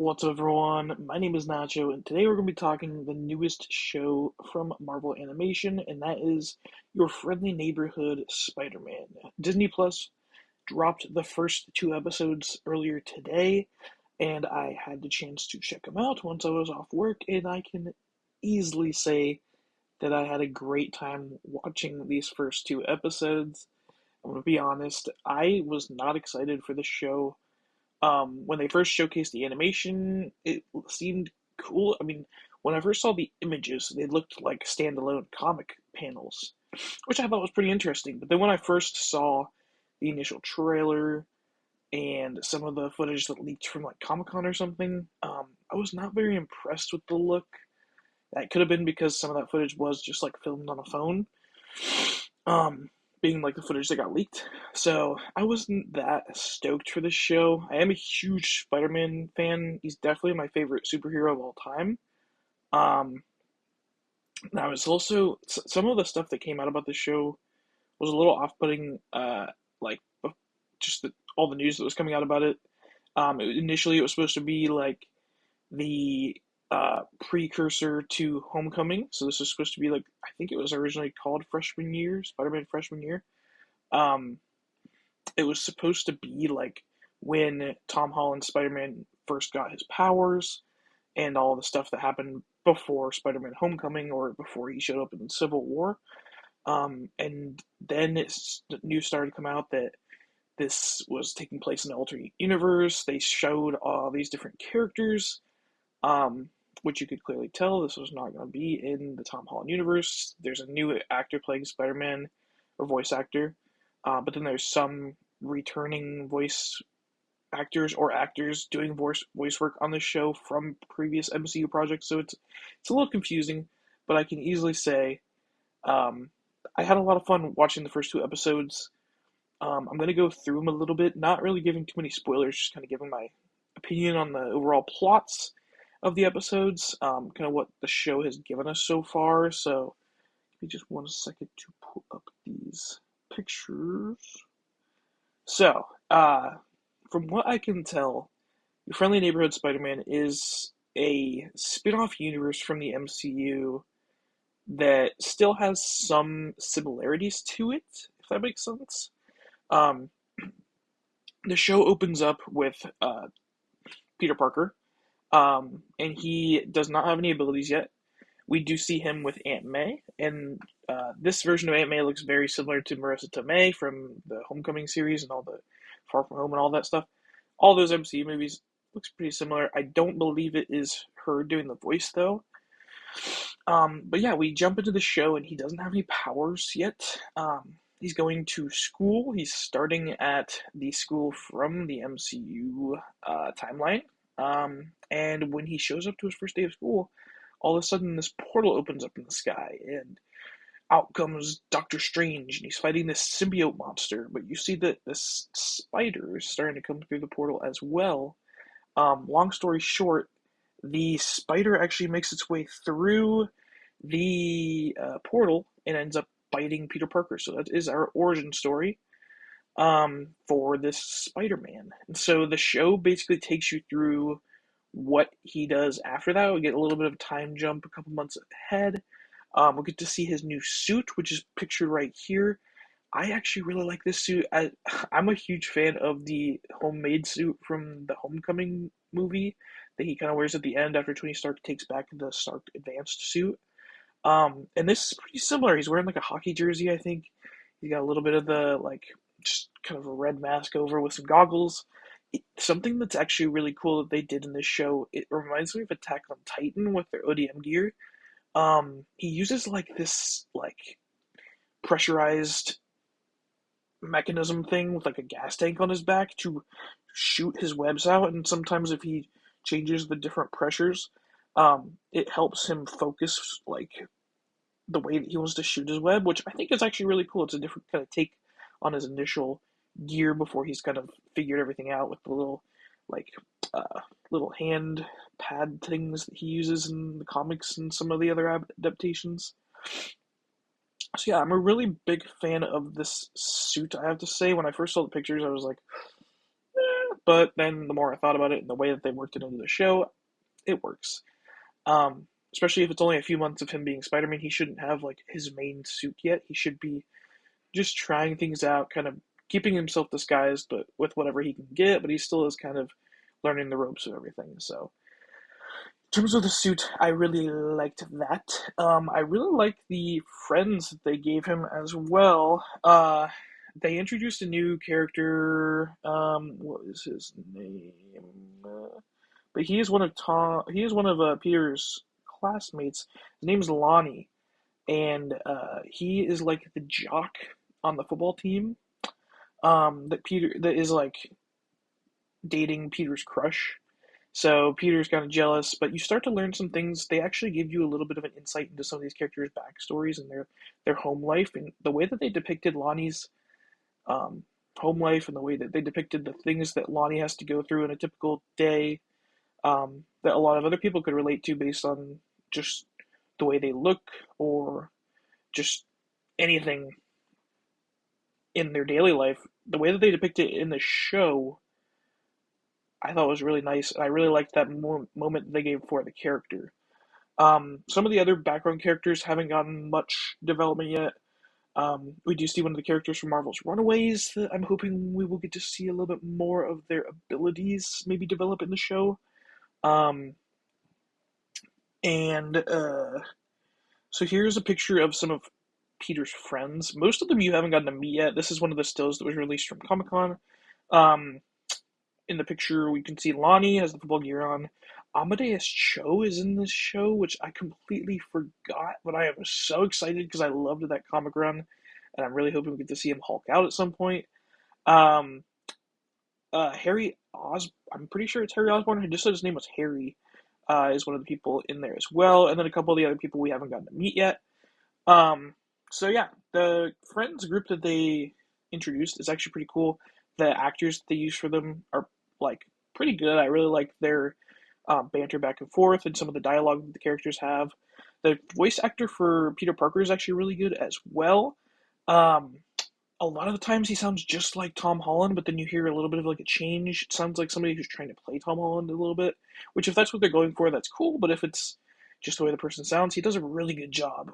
What's up, everyone? My name is Nacho, and today we're going to be talking the newest show from Marvel Animation, and that is Your Friendly Neighborhood Spider-Man. Disney Plus dropped the first two episodes earlier today, and I had the chance to check them out once I was off work, and I can easily say that I had a great time watching these first two episodes. I'm going to be honest, I was not excited for the show when they first showcased the animation, it seemed cool. I mean, when I first saw the images, they looked like standalone comic panels, which I thought was pretty interesting. But then when I first saw the initial trailer and some of the footage that leaked from like Comic Con or something, I was not very impressed with the look. That could have been because some of that footage was just like filmed on a phone. Um, Being like the footage that got leaked. So I wasn't that stoked for this show. I am a huge Spider-Man fan. He's definitely my favorite superhero of all time. Um, Now it's also some of the stuff that came out about this show was a little off-putting. Like just all the news that was coming out about it. Initially it was supposed to be like the precursor to Homecoming. So this was supposed to be like I think it was originally called Freshman Year, Spider-Man Freshman Year. Um, it was supposed to be like when Tom Holland Spider-Man first got his powers and all the stuff that happened before Spider-Man Homecoming or before he showed up in Civil War. And then news started to come out that this was taking place in an alternate universe. They showed all these different characters, which you could clearly tell this was not going to be in the Tom Holland universe. There's a new actor playing Spider-Man, or voice actor, but then there's some returning voice actors or actors doing voice work on the show from previous MCU projects. So it's a little confusing, but I can easily say um, I had a lot of fun watching the first two episodes. I'm going to go through them a little bit, not really giving too many spoilers, just kind of giving my opinion on the overall plots of the episodes, kind of what the show has given us so far. So give me just 1 second to pull up these pictures. So, from what I can tell, Your Friendly Neighborhood Spider-Man is a spin-off universe from the MCU that still has some similarities to it, if that makes sense. Um, the show opens up with Peter Parker, and he does not have any abilities yet. We do see him with Aunt May, and this version of Aunt May looks very similar to Marissa Tomei from the Homecoming series and all the Far From Home and all that stuff. All those MCU movies looks pretty similar. I don't believe it is her doing the voice though. But yeah, we jump into the show and he doesn't have any powers yet. He's going to school. He's starting at the school from the MCU timeline. And when he shows up to his first day of school, all of a sudden this portal opens up in the sky and out comes Doctor Strange and he's fighting this symbiote monster. But you see that this spider is starting to come through the portal as well. Long story short, the spider actually makes its way through the portal and ends up biting Peter Parker. So that is our origin story for this Spider-Man. And so the show basically takes you through what he does after that. We get a little bit of a time jump a couple months ahead. We'll get to see his new suit, which is pictured right here. I actually really like this suit. I'm a huge fan of the homemade suit from the Homecoming movie that he kind of wears at the end after Tony Stark takes back the Stark Advanced suit. And this is pretty similar. He's wearing like a hockey jersey, I think. He's got a little bit of the like just kind of a red mask over with some goggles. Something that's actually really cool that they did in this show. It reminds me of Attack on Titan with their ODM gear. He uses like this like pressurized mechanism thing with like a gas tank on his back to shoot his webs out, and sometimes if he changes the different pressures, it helps him focus like the way that he wants to shoot his web, which I think is actually really cool. It's a different kind of take on his initial gear before he's kind of figured everything out with the little like uh, little hand pad things that he uses in the comics and some of the other adaptations. So yeah, I'm a really big fan of this suit. I have to say, when I first saw the pictures, I was like, but then the more I thought about it and the way that they worked it into the show, it works. Especially if it's only a few months of him being Spider-Man, he shouldn't have like his main suit yet. He should be just trying things out, kind of keeping himself disguised, but with whatever he can get. But he still is kind of learning the ropes of everything. So in terms of the suit, I really liked that. I really liked the friends that they gave him as well. They introduced a new character. What is his name? But he is one of Tom. He is one of Peter's classmates. His name is Lonnie, and he is like the jock on the football team. That is like dating Peter's crush. So Peter's kind of jealous, but you start to learn some things. They actually give you a little bit of an insight into some of these characters' backstories and their home life, and the way that they depicted Lonnie's um, home life, and the way that they depicted the things that Lonnie has to go through in a typical day, that a lot of other people could relate to based on just the way they look or just anything in their daily life. The way that they depict it in the show, I thought was really nice, and I really liked that moment they gave for the character. Some of the other background characters haven't gotten much development yet. We do see one of the characters from Marvel's Runaways that I'm hoping we will get to see a little bit more of their abilities maybe develop in the show. Um, and So here's a picture of some of Peter's friends. Most of them you haven't gotten to meet yet. This is one of the stills that was released from Comic Con. Um, in the picture, we can see Lonnie has the football gear on. Amadeus Cho is in this show, which I completely forgot, but I am so excited because I loved that comic run, and I'm really hoping we get to see him Hulk out at some point. Um, Harry I'm pretty sure it's Harry Osborn. He just said his name was Harry. Is one of the people in there as well, and then a couple of the other people we haven't gotten to meet yet. Um, so yeah, the friends group that they introduced is actually pretty cool. The actors that they use for them are like pretty good. I really like their banter back and forth and some of the dialogue that the characters have. The voice actor for Peter Parker is actually really good as well. Um, a lot of the times he sounds just like Tom Holland, but then you hear a little bit of like a change. It sounds like somebody who's trying to play Tom Holland a little bit, which if that's what they're going for, that's cool. But if it's just the way the person sounds, he does a really good job.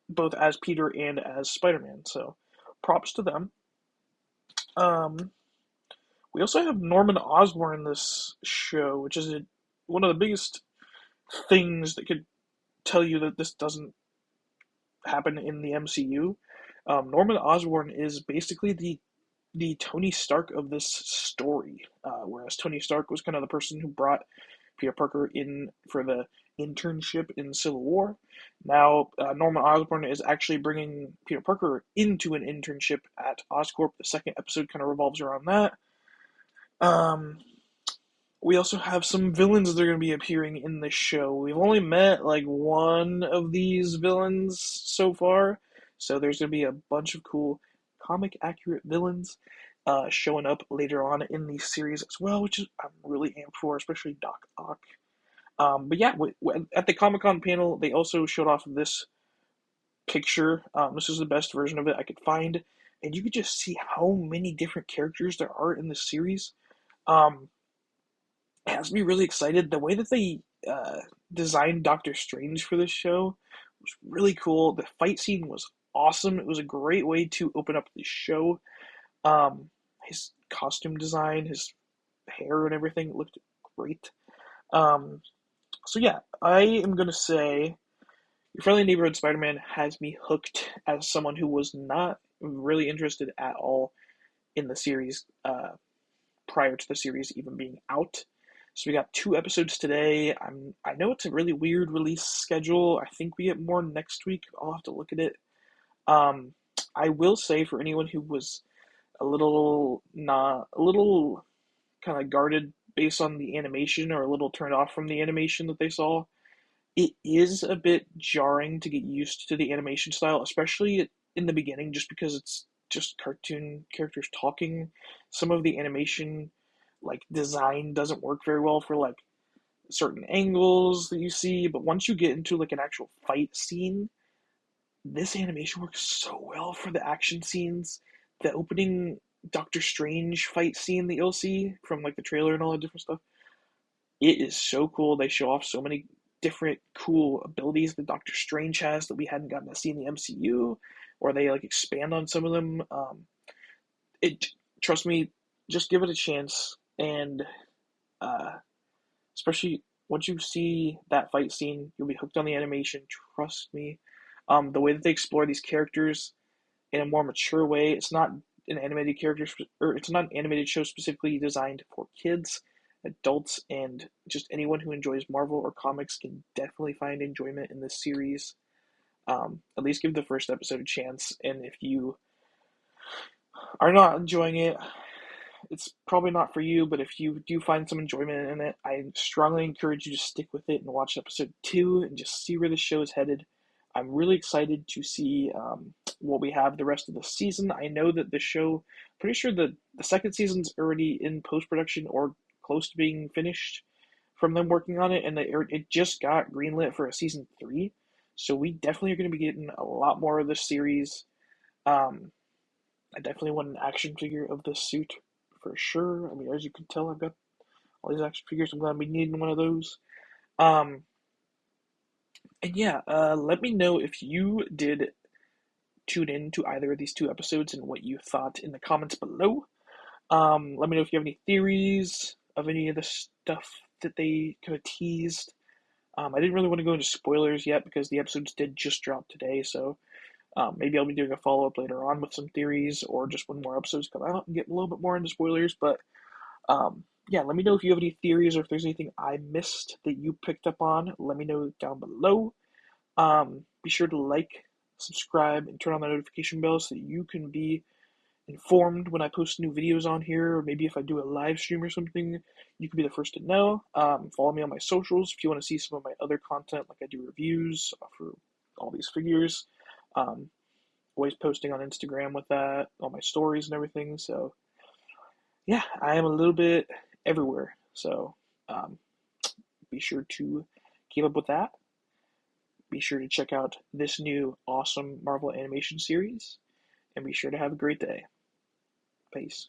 Both as Peter and as Spider-Man. So props to them. Um, we also have Norman Osborn in this show, which is one of the biggest things that could tell you that this doesn't happen in the MCU. Norman Osborn is basically the Tony Stark of this story, whereas Tony Stark was kind of the person who brought Peter Parker in for the internship in Civil War. Now, Norman Osborn is actually bringing Peter Parker into an internship at Oscorp. The second episode kind of revolves around that. Um, we also have some villains that are going to be appearing in this show. We've only met like one of these villains so far, so there's going to be a bunch of cool comic accurate villains showing up later on in the series as well, which is I'm really amped for, especially Doc Ock. But yeah, at the Comic Con panel, they also showed off this picture. This is the best version of it I could find, and you could just see how many different characters there are in this series. Um, it has me really excited. The way that they designed Doctor Strange for this show was really cool. The fight scene was awesome. It was a great way to open up the show. His costume design, his hair, and everything looked great. Um, so yeah, I am gonna say Your Friendly Neighborhood Spider-Man has me hooked as someone who was not really interested at all in the series prior to the series even being out. So we got 2 episodes today. I know it's a really weird release schedule. I think we get more next week. I'll have to look at it. Um, I will say for anyone who was a little kind of guarded based on the animation or a little turned off from the animation that they saw, it is a bit jarring to get used to the animation style, especially in the beginning, just because it's just cartoon characters talking. Some of the animation, like design, doesn't work very well for like certain angles that you see. But once you get into like an actual fight scene, this animation works so well for the action scenes. The opening Doctor Strange fight scene that you'll see from like the trailer and all that different stuff. It is so cool. They show off so many different cool abilities that Doctor Strange has that we hadn't gotten to see in the MCU, or they like expand on some of them. It Trust me, just give it a chance, and uh, especially once you see that fight scene, you'll be hooked on the animation. Trust me. The way that they explore these characters in a more mature way. It's not an animated character, or it's not an animated show specifically designed for kids, adults, and just anyone who enjoys Marvel or comics can definitely find enjoyment in this series. At least give the first episode a chance, and if you are not enjoying it, it's probably not for you, but if you do find some enjoyment in it, I strongly encourage you to stick with it and watch episode 2 and just see where the show is headed. I'm really excited to see what we have the rest of the season. I know that the show, pretty sure the second season's already in post production or close to being finished from them working on it, and it just got greenlit for a season 3. So we definitely are going to be getting a lot more of this series. Um, I definitely want an action figure of this suit for sure. I mean, as you can tell, I've got all these action figures. I'm gonna be needing one of those. Um, and yeah, let me know if you did tune in to either of these 2 episodes and what you thought in the comments below. Let me know if you have any theories of any of the stuff that they kind of teased. I didn't really want to go into spoilers yet because the episodes did just drop today, so maybe I'll be doing a follow up later on with some theories, or just when more episodes come out and get a little bit more into spoilers. But yeah, let me know if you have any theories or if there's anything I missed that you picked up on. Let me know down below. Be sure to like, subscribe, and turn on the notification bell so that you can be informed when I post new videos on here, or maybe if I do a live stream or something, you can be the first to know. Follow me on my socials if you want to see some of my other content, like I do reviews for all these figures. Um, Always posting on Instagram with that, all my stories and everything. So yeah, I am a little bit everywhere. So um, be sure to keep up with that. Be sure to check out this new awesome Marvel animation series, and be sure to have a great day. Peace.